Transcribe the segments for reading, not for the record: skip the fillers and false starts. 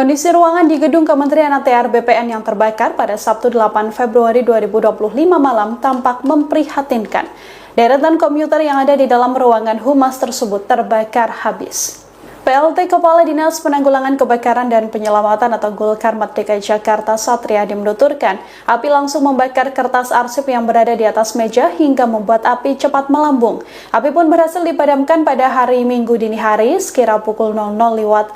Kondisi ruangan di gedung Kementerian ATR BPN yang terbakar pada Sabtu 8 Februari 2025 malam tampak memprihatinkan. Deretan komputer yang ada di dalam ruangan humas tersebut terbakar habis. PLT Kepala Dinas Penanggulangan Kebakaran dan Penyelamatan atau Gulkarmat DKI Jakarta Satriadi menuturkan, api langsung membakar kertas arsip yang berada di atas meja hingga membuat api cepat melambung. Api pun berhasil dipadamkan pada hari Minggu dini hari sekira pukul 00.05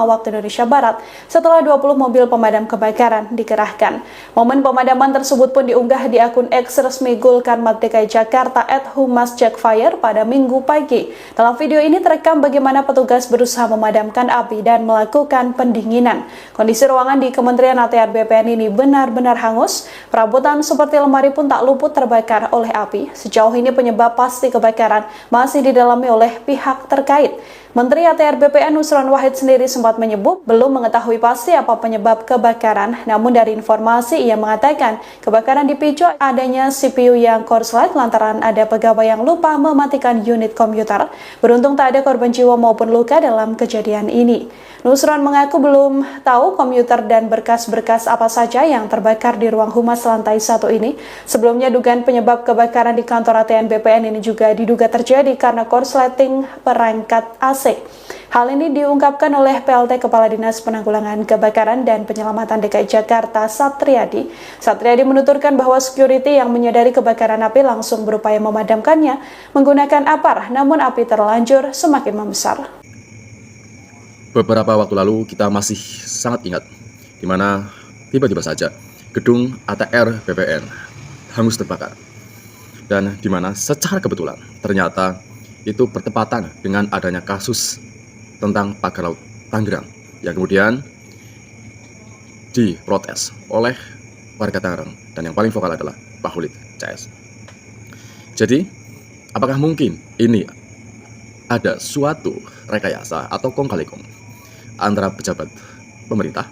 waktu Indonesia Barat setelah 20 mobil pemadam kebakaran dikerahkan. Momen pemadaman tersebut pun diunggah di akun X resmi Gulkarmat DKI Jakarta @humasjackfire pada Minggu pagi. Dalam video ini terekam bagaimana petugas berusaha memadamkan api dan melakukan pendinginan. Kondisi ruangan di Kementerian ATR BPN ini benar-benar hangus. Perabotan seperti lemari pun tak luput terbakar oleh api. Sejauh ini penyebab pasti kebakaran masih didalami oleh pihak terkait. Menteri ATR BPN Nusron Wahid sendiri sempat menyebut belum mengetahui pasti apa penyebab kebakaran. Namun dari informasi ia mengatakan kebakaran dipicu adanya CPU yang korslet lantaran ada pegawai yang lupa mematikan unit komputer. Beruntung tak ada korban jiwa maupun luka dalam kejadian ini. Nusron mengaku belum tahu komputer dan berkas-berkas apa saja yang terbakar di ruang humas lantai 1 ini. Sebelumnya dugaan penyebab kebakaran di kantor ATR BPN ini juga diduga terjadi karena korsleting perangkat AC. Hal ini diungkapkan oleh PLT Kepala Dinas Penanggulangan Kebakaran dan Penyelamatan DKI Jakarta Satriadi. Satriadi menuturkan bahwa security yang menyadari kebakaran api langsung berupaya memadamkannya menggunakan APAR, namun api terlanjur semakin membesar. Beberapa waktu lalu kita masih sangat ingat di mana tiba-tiba saja gedung ATR BPN hangus terbakar, dan di mana secara kebetulan ternyata itu bertepatan dengan adanya kasus tentang pagar laut Tangerang yang kemudian diprotes oleh warga Tangerang, dan yang paling vokal adalah Pak Khalid CS. Jadi apakah mungkin ini ada suatu rekayasa atau kong kali kong antara pejabat pemerintah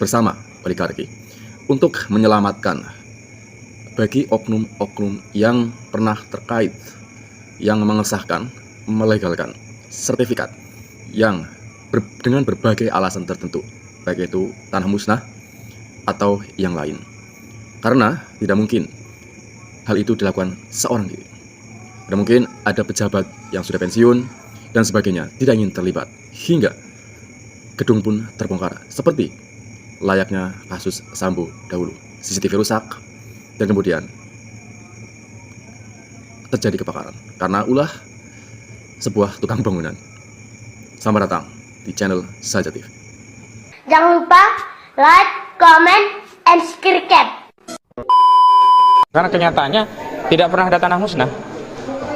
bersama oligarki untuk menyelamatkan bagi oknum-oknum yang pernah terkait, yang mengesahkan, melegalkan sertifikat yang dengan berbagai alasan tertentu, baik itu tanah musnah atau yang lain. Karena tidak mungkin hal itu dilakukan seorang diri. Tidak mungkin ada pejabat yang sudah pensiun dan sebagainya tidak ingin terlibat hingga gedung pun terbongkar seperti layaknya kasus Sambo dahulu. CCTV rusak dan kemudian terjadi kebakaran karena ulah sebuah tukang bangunan. Selamat datang di channel Saja TV. Jangan lupa like, comment, and subscribe. Karena kenyataannya tidak pernah ada tanah musnah.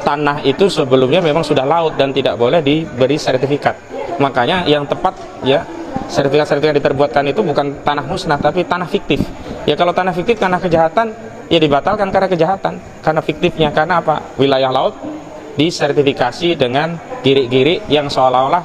Tanah itu sebelumnya memang sudah laut dan tidak boleh diberi sertifikat. Makanya yang tepat ya, sertifikat-sertifikat yang diterbuatkan itu bukan tanah musnah tapi tanah fiktif. Ya kalau tanah fiktif karena kejahatan ya dibatalkan karena kejahatan, karena fiktifnya. Karena apa? Wilayah laut disertifikasi dengan giri-giri yang seolah-olah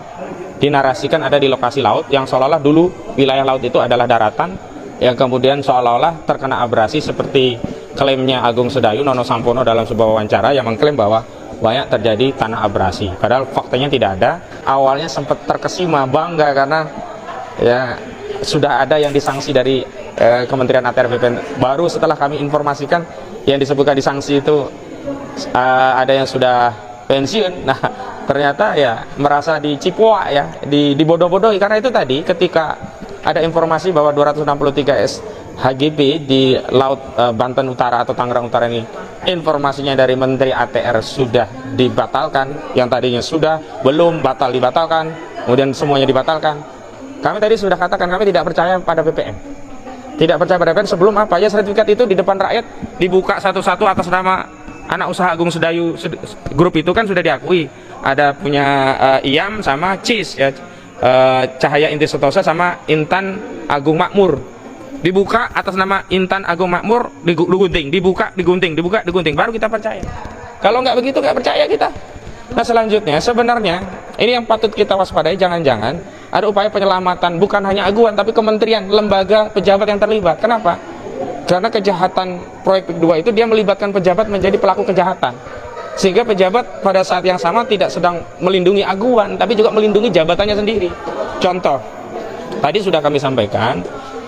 dinarasikan ada di lokasi laut, yang seolah-olah dulu wilayah laut itu adalah daratan, yang kemudian seolah-olah terkena abrasi seperti klaimnya Agung Sedayu Nono Sampono dalam sebuah wawancara yang mengklaim bahwa banyak terjadi tanah abrasi. Padahal faktanya tidak ada. Awalnya sempat terkesima bangga karena ya sudah ada yang disanksi dari Kementerian ATR BPN. Baru setelah kami informasikan yang disebutkan disanksi itu ada yang sudah pensiun. Nah ternyata ya merasa dicipua ya, dibodoh-bodohi. Karena itu tadi ketika ada informasi bahwa 263 HGB di Laut Banten Utara atau Tangerang Utara ini, informasinya dari Menteri ATR sudah dibatalkan, yang tadinya sudah, belum, batal dibatalkan, kemudian semuanya dibatalkan. Kami tadi sudah katakan kami tidak percaya pada BPN. Tidak percaya pada BPN sebelum apa ya, sertifikat itu di depan rakyat dibuka satu-satu atas nama anak usaha Agung Sedayu. Grup itu kan sudah diakui, ada punya IAM sama CIS ya, Cahaya Inti Sentosa sama Intan Agung Makmur. Dibuka atas nama Intan Agung Makmur, digunting, dibuka, digunting, dibuka, digunting, baru kita percaya. Kalau nggak begitu nggak percaya kita. Nah selanjutnya sebenarnya ini yang patut kita waspadai, jangan-jangan ada upaya penyelamatan bukan hanya aguan tapi kementerian, lembaga, pejabat yang terlibat. Kenapa? Karena kejahatan proyek PIK 2 itu dia melibatkan pejabat menjadi pelaku kejahatan, sehingga pejabat pada saat yang sama tidak sedang melindungi aguan tapi juga melindungi jabatannya sendiri. Contoh Tadi sudah kami sampaikan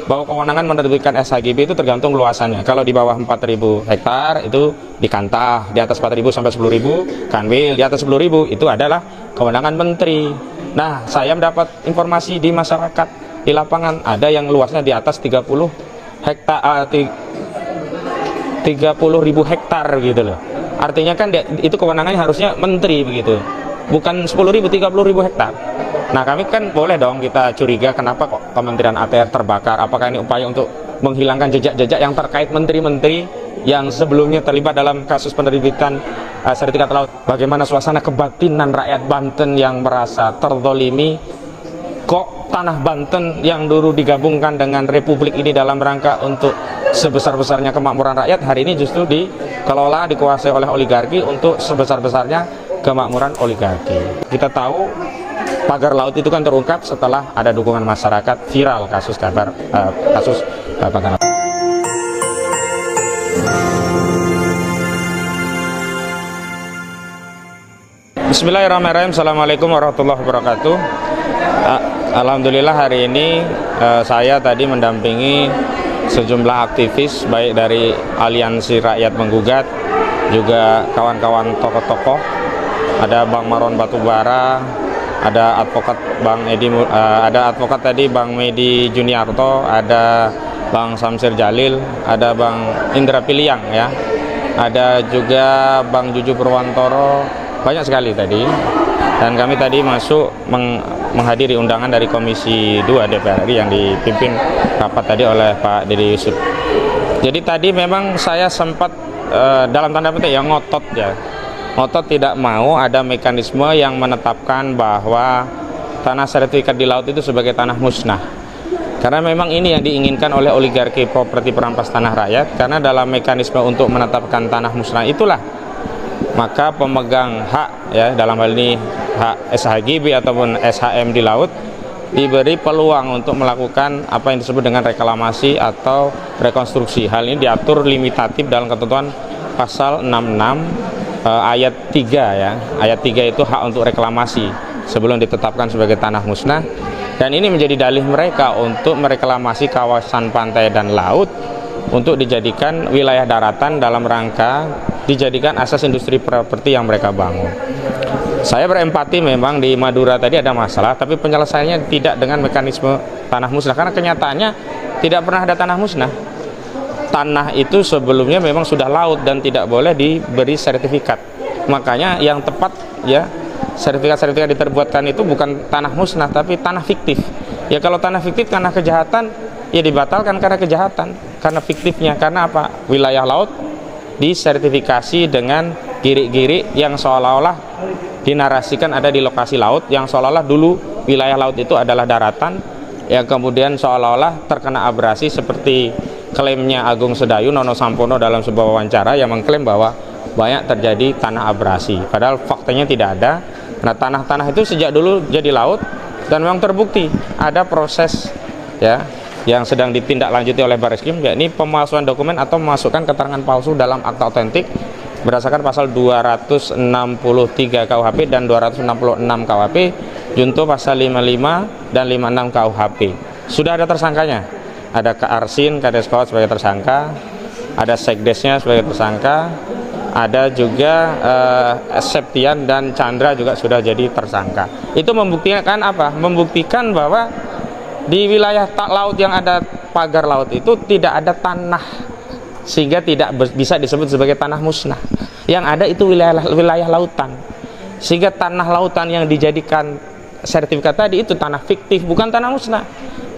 bahwa kewenangan menerbitkan SHGB itu tergantung luasannya. Kalau di bawah 4.000 hektar itu di Kantah, di atas 4.000 sampai 10.000 Kanwil, di atas 10.000 itu adalah kewenangan menteri. Nah, saya mendapat informasi di masyarakat di lapangan ada yang luasnya di atas 30 hektar, 30.000 hektar gitu loh. Artinya kan itu kewenangannya harusnya menteri begitu, bukan 10.000, 30.000 hektar. Nah, kami kan boleh dong kita curiga kenapa kok Kementerian ATR terbakar. Apakah ini upaya untuk menghilangkan jejak-jejak yang terkait menteri-menteri yang sebelumnya terlibat dalam kasus penerbitan sertifikat laut? Bagaimana suasana kebatinan rakyat Banten yang merasa terzolimi? Kok tanah Banten yang dulu digabungkan dengan Republik ini dalam rangka untuk sebesar-besarnya kemakmuran rakyat, hari ini justru dikelola, dikuasai oleh oligarki untuk sebesar-besarnya kemakmuran oligarki. Kita tahu pagar laut itu kan terungkap setelah ada dukungan masyarakat, viral kasus pagar laut. Bismillahirrahmanirrahim. Assalamualaikum warahmatullahi wabarakatuh. Alhamdulillah hari ini saya tadi mendampingi sejumlah aktivis baik dari Aliansi Rakyat Menggugat, juga kawan-kawan tokoh-tokoh. Ada Bang Maron Batubara, ada advokat advokat tadi Bang Medi Juniarto, ada Bang Samsir Jalil, ada Bang Indra Piliang ya. Ada juga Bang Juju Purwantoro, banyak sekali tadi. Dan kami tadi masuk menghadiri undangan dari Komisi 2 DPR RI yang dipimpin rapat tadi oleh Pak Dede Yusuf. Jadi tadi memang saya sempat dalam tanda petik ya ngotot tidak mau ada mekanisme yang menetapkan bahwa tanah sertifikat di laut itu sebagai tanah musnah. Karena memang ini yang diinginkan oleh oligarki properti perampas tanah rakyat, karena dalam mekanisme untuk menetapkan tanah musnah itulah maka pemegang hak ya, dalam hal ini hak SHGB ataupun SHM di laut, diberi peluang untuk melakukan apa yang disebut dengan reklamasi atau rekonstruksi. Hal ini diatur limitatif dalam ketentuan pasal 66 ayat 3 ya. Ayat 3 itu hak untuk reklamasi sebelum ditetapkan sebagai tanah musnah, dan ini menjadi dalih mereka untuk mereklamasi kawasan pantai dan laut untuk dijadikan wilayah daratan dalam rangka dijadikan asas industri properti yang mereka bangun. Saya berempati, memang di Madura tadi ada masalah, tapi penyelesaiannya tidak dengan mekanisme tanah musnah, karena kenyataannya tidak pernah ada tanah musnah. Tanah itu sebelumnya memang sudah laut dan tidak boleh diberi sertifikat. Makanya yang tepat ya, sertifikat-sertifikat diterbuatkan itu bukan tanah musnah tapi tanah fiktif. Ya kalau tanah fiktif karena kejahatan ya dibatalkan karena kejahatan, karena fiktifnya. Karena apa? Wilayah laut disertifikasi dengan girik-girik yang seolah-olah dinarasikan ada di lokasi laut, yang seolah-olah dulu wilayah laut itu adalah daratan, yang kemudian seolah-olah terkena abrasi, seperti klaimnya Agung Sedayu Nono Sampono dalam sebuah wawancara yang mengklaim bahwa banyak terjadi tanah abrasi, padahal faktanya tidak ada. Nah, tanah-tanah itu sejak dulu jadi laut, dan memang terbukti ada proses ya yang sedang ditindaklanjuti oleh Bareskrim, yakni pemalsuan dokumen atau memasukkan keterangan palsu dalam akta otentik berdasarkan pasal 263 KUHP dan 266 KUHP, junto pasal 55 dan 56 KUHP. Sudah ada tersangkanya, ada Arsin Kadeskot sebagai tersangka, ada Sekdesnya sebagai tersangka, ada juga Septian dan Chandra juga sudah jadi tersangka. Itu membuktikan apa? Membuktikan bahwa di wilayah laut yang ada pagar laut itu tidak ada tanah, sehingga tidak bisa disebut sebagai tanah musnah. Yang ada itu wilayah lautan, sehingga tanah lautan yang dijadikan sertifikat tadi itu tanah fiktif, bukan tanah musnah.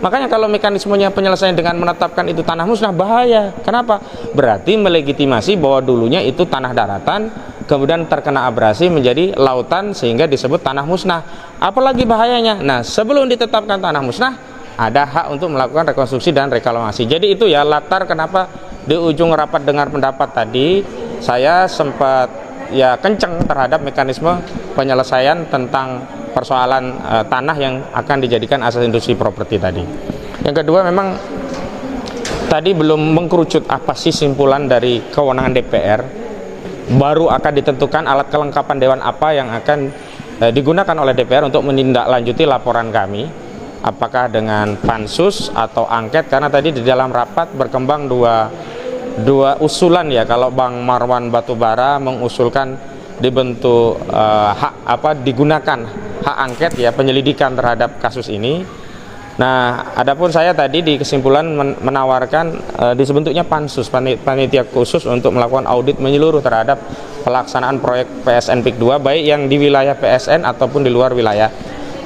Makanya kalau mekanismenya penyelesaian dengan menetapkan itu tanah musnah, bahaya. Kenapa? Berarti melegitimasi bahwa dulunya itu tanah daratan, kemudian terkena abrasi menjadi lautan sehingga disebut tanah musnah. Apalagi bahayanya, nah sebelum ditetapkan tanah musnah ada hak untuk melakukan rekonstruksi dan reklamasi. Jadi itu ya latar kenapa di ujung rapat dengar pendapat tadi saya sempat ya kenceng terhadap mekanisme penyelesaian tentang persoalan tanah yang akan dijadikan asas industri properti tadi. Yang kedua, memang tadi belum mengkerucut apa sih simpulan dari kewenangan DPR. Baru akan ditentukan alat kelengkapan dewan apa yang akan digunakan oleh DPR untuk menindaklanjuti laporan kami apakah dengan pansus atau angket, karena tadi di dalam rapat berkembang dua usulan ya. Kalau Bang Marwan Batubara mengusulkan dibentuk digunakan hak angket ya, penyelidikan terhadap kasus ini. Nah, adapun saya tadi di kesimpulan menawarkan dibentuknya pansus, panitia khusus untuk melakukan audit menyeluruh terhadap pelaksanaan proyek PSN PIK 2, baik yang di wilayah PSN ataupun di luar wilayah.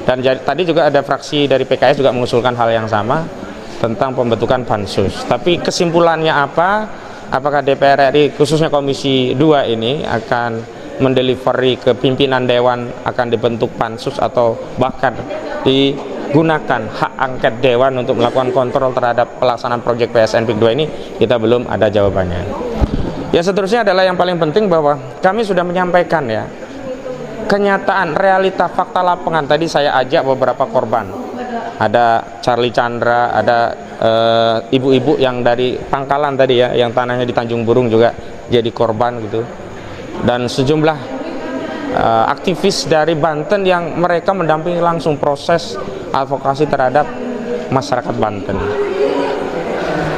Dan tadi juga ada fraksi dari PKS juga mengusulkan hal yang sama tentang pembentukan pansus. Tapi kesimpulannya apa? Apakah DPR RI khususnya Komisi 2 ini akan mendelivery ke pimpinan Dewan akan dibentuk pansus atau bahkan digunakan hak angket Dewan untuk melakukan kontrol terhadap pelaksanaan proyek PSN PIK 2 ini, kita belum ada jawabannya. Ya, seterusnya adalah yang paling penting bahwa kami sudah menyampaikan ya kenyataan, realita, fakta lapangan. Tadi saya ajak beberapa korban, ada Charlie Chandra, ada ibu-ibu yang dari Pangkalan tadi ya, yang tanahnya di Tanjung Burung juga jadi korban gitu, dan sejumlah aktivis dari Banten yang mereka mendampingi langsung proses advokasi terhadap masyarakat Banten.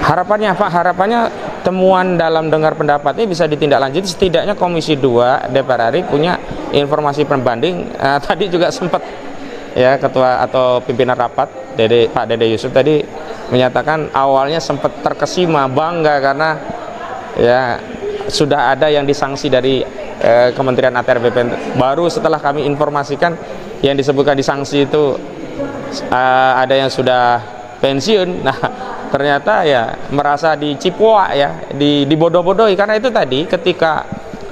Harapannya apa? Harapannya temuan dalam dengar pendapat ini bisa ditindaklanjuti. Setidaknya Komisi 2 DPR RI punya informasi pembanding. Tadi juga sempat ya ketua atau pimpinan rapat Pak Dede Yusuf tadi menyatakan awalnya sempat terkesima, bangga karena ya sudah ada yang disanksi dari Kementerian ATR BPN. Baru setelah kami informasikan yang disebutkan disanksi itu ada yang sudah pensiun. Nah, ternyata ya merasa dicipoa ya, dibodoh-bodohi. Karena itu tadi ketika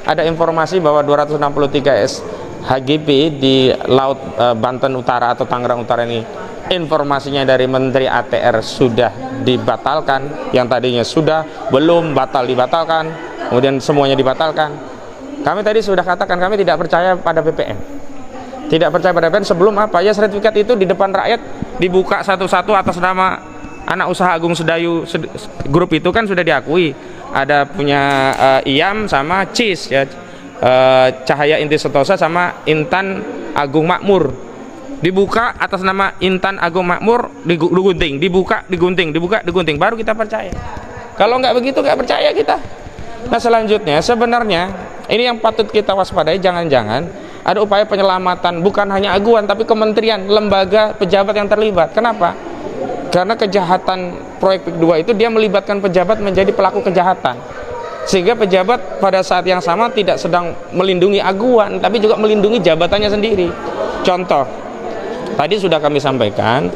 ada informasi bahwa 263 HGB di Laut Banten Utara atau Tangerang Utara ini, informasinya dari Menteri ATR sudah dibatalkan, yang tadinya sudah, belum, batal, dibatalkan, kemudian semuanya dibatalkan. Kami tadi sudah katakan kami tidak percaya pada BPN. Tidak percaya pada BPN sebelum apa? Ya, sertifikat itu di depan rakyat dibuka satu-satu atas nama anak usaha Agung Sedayu grup itu kan sudah diakui. Ada punya IAM sama CIS ya, Cahaya Inti Sentosa sama Intan Agung Makmur. Dibuka atas nama Intan Agung Makmur, digunting, dibuka, digunting, dibuka, digunting, baru kita percaya. Kalau nggak begitu nggak percaya kita. Nah, selanjutnya sebenarnya ini yang patut kita waspadai, jangan-jangan ada upaya penyelamatan bukan hanya aguan tapi kementerian, lembaga, pejabat yang terlibat. Kenapa? Karena kejahatan proyek PIK 2 itu dia melibatkan pejabat menjadi pelaku kejahatan, sehingga pejabat pada saat yang sama tidak sedang melindungi aguan tapi juga melindungi jabatannya sendiri. Contoh, tadi sudah kami sampaikan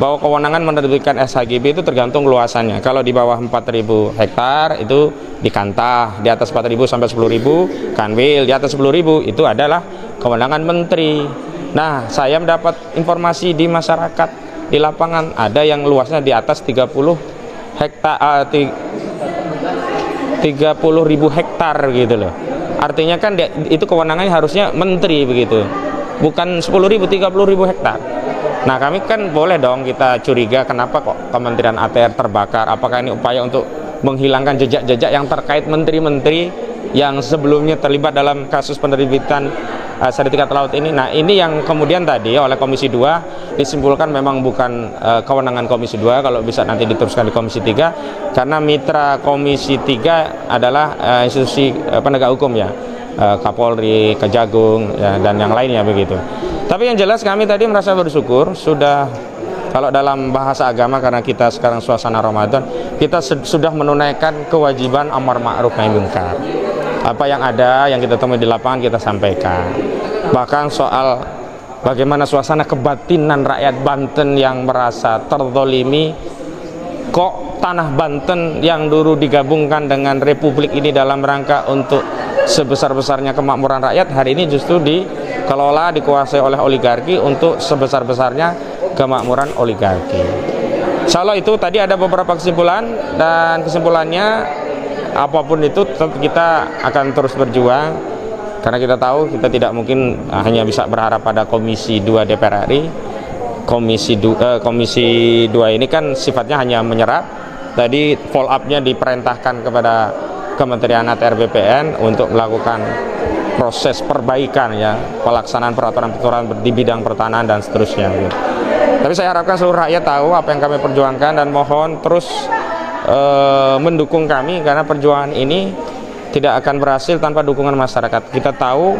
bahwa kewenangan menerbitkan SHGB itu tergantung luasannya. Kalau di bawah 4.000 hektar itu dikantah, di atas 4.000 sampai 10.000 kanwil, di atas 10.000 itu adalah kewenangan menteri. Nah, saya mendapat informasi di masyarakat, di lapangan ada yang luasnya di atas 30 hektar, 30.000 hektar gitu loh. Artinya kan itu kewenangannya harusnya menteri begitu, bukan 10.000, 30.000 hektar. Nah, kami kan boleh dong kita curiga kenapa kok Kementerian ATR terbakar. Apakah ini upaya untuk menghilangkan jejak-jejak yang terkait menteri-menteri yang sebelumnya terlibat dalam kasus penerbitan sertifikat laut ini. Nah, ini yang kemudian tadi oleh Komisi 2 disimpulkan memang bukan kewenangan Komisi 2, kalau bisa nanti diteruskan di Komisi 3, karena mitra Komisi 3 adalah institusi penegak hukum ya, Kapolri, Kejagung ya, dan yang lainnya begitu. Tapi yang jelas kami tadi merasa bersyukur sudah, kalau dalam bahasa agama karena kita sekarang suasana Ramadan, kita sudah menunaikan kewajiban amar ma'ruf nahi munkar. Apa yang ada, yang kita temui di lapangan kita sampaikan. Bahkan soal bagaimana suasana kebatinan rakyat Banten yang merasa terzolimi, kok tanah Banten yang dulu digabungkan dengan Republik ini dalam rangka untuk sebesar-besarnya kemakmuran rakyat, hari ini justru dikelola, dikuasai oleh oligarki untuk sebesar-besarnya kemakmuran oligarki. Insya Allah itu tadi ada beberapa kesimpulan, dan kesimpulannya apapun itu tetap kita akan terus berjuang, karena kita tahu kita tidak mungkin hanya bisa berharap pada Komisi 2 DPR RI. Komisi 2 ini kan sifatnya hanya menyerap. Tadi follow up-nya diperintahkan kepada Kementerian ATR BPN untuk melakukan proses perbaikan ya, pelaksanaan peraturan-peraturan di bidang pertanahan dan seterusnya. Tapi saya harapkan seluruh rakyat tahu apa yang kami perjuangkan dan mohon terus mendukung kami, karena perjuangan ini tidak akan berhasil tanpa dukungan masyarakat. Kita tahu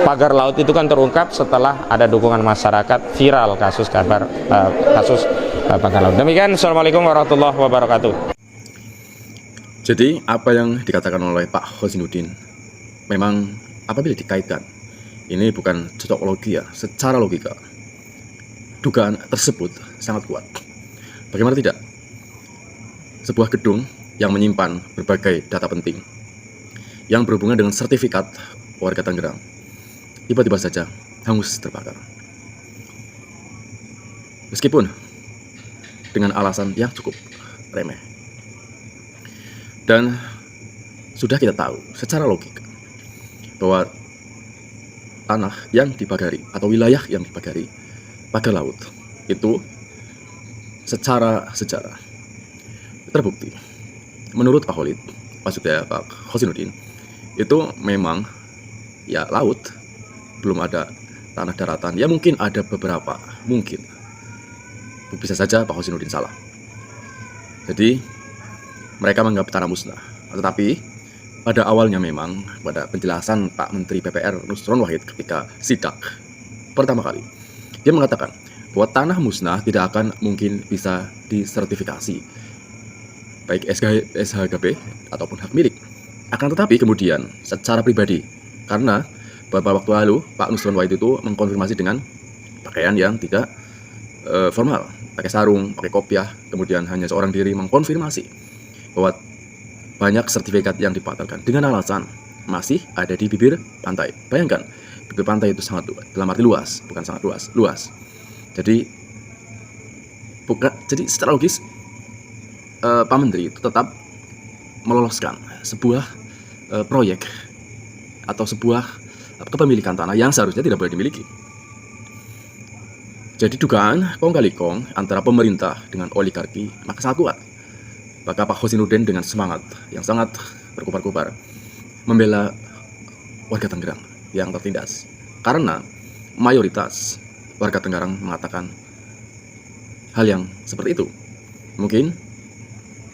pagar laut itu kan terungkap setelah ada dukungan masyarakat, viral kasus pagar laut. Demikian, Assalamualaikum warahmatullahi wabarakatuh. Jadi apa yang dikatakan oleh Pak Hosinuddin memang apabila dikaitkan, ini bukan cocok logi ya, secara logika dugaan tersebut sangat kuat. Bagaimana tidak? Sebuah gedung yang menyimpan berbagai data penting yang berhubungan dengan sertifikat warga Tangerang tiba-tiba saja hangus terbakar. Meskipun dengan alasan yang cukup remeh. Dan sudah kita tahu secara logika bahwa tanah yang dipagari atau wilayah yang dipagari pagar laut itu secara sejarah terbukti menurut Pak Khalid, maksudnya Pak Hosinuddin, itu memang ya laut, belum ada tanah daratan. Ya mungkin ada beberapa, mungkin bisa saja Pak Hosinuddin salah. Jadi mereka menganggap tanah musnah. Tetapi pada awalnya memang pada penjelasan Pak Menteri PPR Nusron Wahid ketika sidak pertama kali, dia mengatakan bahwa tanah musnah tidak akan mungkin bisa disertifikasi baik SHGB ataupun hak milik. Akan tetapi kemudian secara pribadi, karena beberapa waktu lalu Pak Nusron Wahid itu mengkonfirmasi dengan pakaian yang tidak formal, pakai sarung, pakai kopiah, kemudian hanya seorang diri mengkonfirmasi bahwa banyak sertifikat yang dibatalkan dengan alasan masih ada di bibir pantai. Bayangkan, bibir pantai itu sangat luas, dalam arti luas, bukan sangat luas. Jadi secara logis Pak Menteri itu tetap meloloskan sebuah proyek atau sebuah kepemilikan tanah yang seharusnya tidak boleh dimiliki. Jadi dugaan kong kali kong antara pemerintah dengan oligarki maka sangat kuat. Maka Pak Hosinuddin dengan semangat yang sangat berkobar-kobar membela warga Tangerang yang tertindas. Karena mayoritas warga Tangerang mengatakan hal yang seperti itu. Mungkin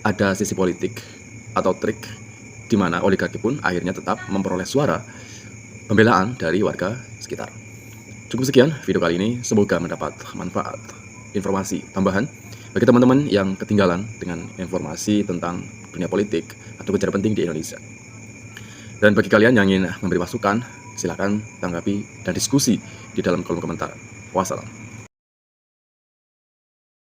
ada sisi politik atau trik di mana oligarki pun akhirnya tetap memperoleh suara pembelaan dari warga sekitar. Cukup sekian video kali ini, semoga mendapat manfaat, informasi tambahan bagi teman-teman yang ketinggalan dengan informasi tentang dunia politik atau kejadian penting di Indonesia. Dan bagi kalian yang ingin memberi masukan, silakan tanggapi dan diskusi di dalam kolom komentar. Wassalam.